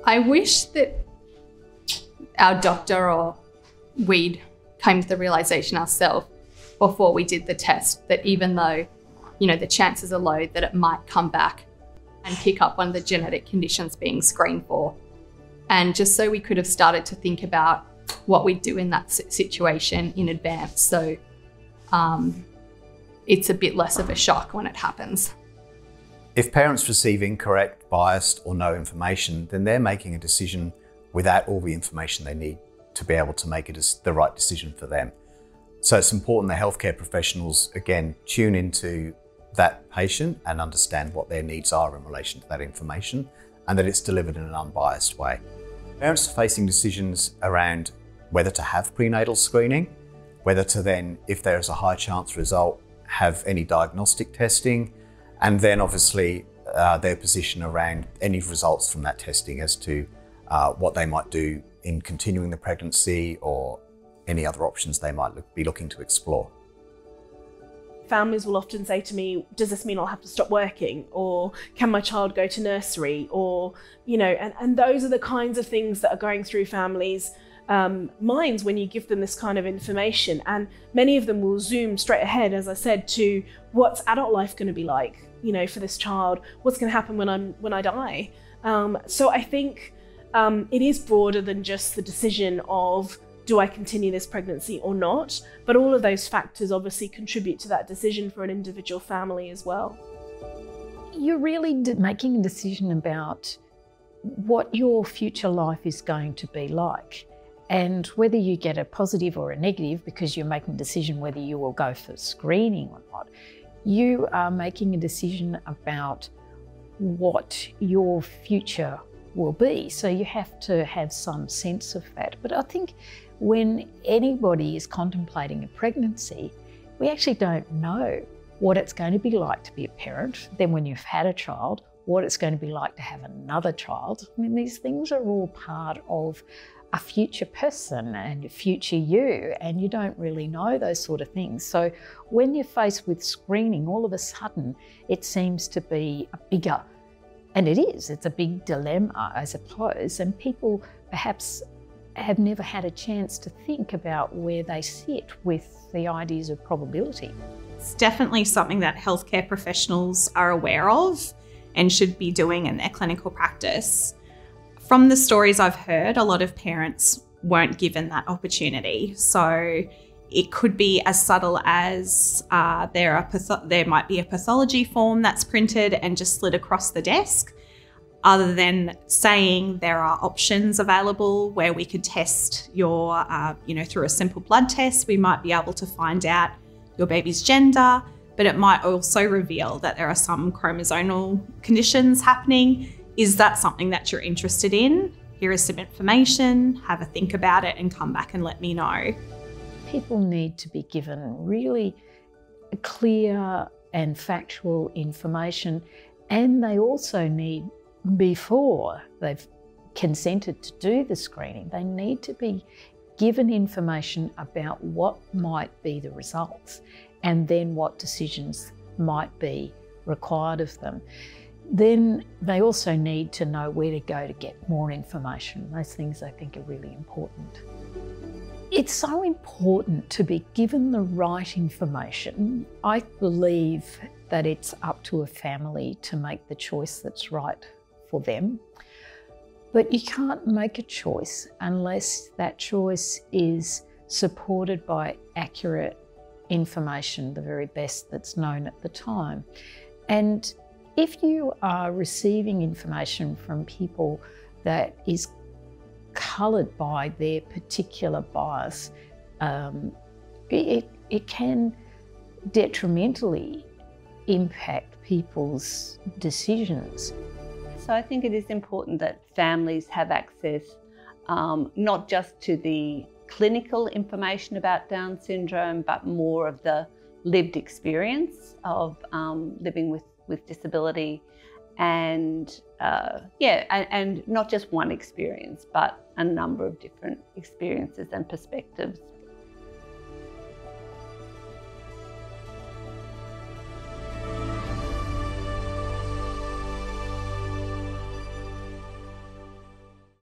I wish that our doctor or we'd came to the realization ourselves before we did the test that even though, the chances are low that it might come back and pick up one of the genetic conditions being screened for. And just so we could have started to think about what we'd do in that situation in advance. So it's a bit less of a shock when it happens. If parents receive incorrect, biased or no information, then they're making a decision without all the information they need to be able to make it the right decision for them. So it's important that healthcare professionals, again, tune into that patient and understand what their needs are in relation to that information, and that it's delivered in an unbiased way. Parents are facing decisions around whether to have prenatal screening, whether to then, if there is a high chance result, have any diagnostic testing, and then obviously their position around any results from that testing as to what they might do in continuing the pregnancy or any other options they might be looking to explore. Families will often say to me, does this mean I'll have to stop working? Or can my child go to nursery? Or, and those are the kinds of things that are going through families' minds when you give them this kind of information. And many of them will zoom straight ahead, as I said, to what's adult life going to be like, for this child, what's going to happen when I die. So I think it is broader than just the decision of, do I continue this pregnancy or not? But all of those factors obviously contribute to that decision for an individual family as well. You're really making a decision about what your future life is going to be like, and whether you get a positive or a negative, because you're making a decision whether you will go for screening or not. You are making a decision about what your future will be. So you have to have some sense of that. But I think when anybody is contemplating a pregnancy, we actually don't know what it's going to be like to be a parent. Then when you've had a child, what it's going to be like to have another child. I mean, these things are all part of a future person and a future you, and you don't really know those sort of things. So when you're faced with screening, all of a sudden it seems to be a bigger, and it's a big dilemma, I suppose, and people perhaps have never had a chance to think about where they sit with the ideas of probability. It's definitely something that healthcare professionals are aware of and should be doing in their clinical practice. From the stories I've heard, a lot of parents weren't given that opportunity. So it could be as subtle as there might be a pathology form that's printed and just slid across the desk, other than saying there are options available where we could test your, through a simple blood test, we might be able to find out your baby's gender, but it might also reveal that there are some chromosomal conditions happening. Is that something that you're interested in? Here is some information, have a think about it and come back and let me know. People need to be given really clear and factual information, and they also need, before they've consented to do the screening, they need to be given information about what might be the results and then what decisions might be required of them. Then they also need to know where to go to get more information. Those things I think are really important. It's so important to be given the right information. I believe that it's up to a family to make the choice that's right for them. But you can't make a choice unless that choice is supported by accurate information, the very best that's known at the time. And if you are receiving information from people that is coloured by their particular bias, it can detrimentally impact people's decisions. So I think it is important that families have access not just to the clinical information about Down syndrome, but more of the lived experience of living with disability, and and not just one experience, but a number of different experiences and perspectives.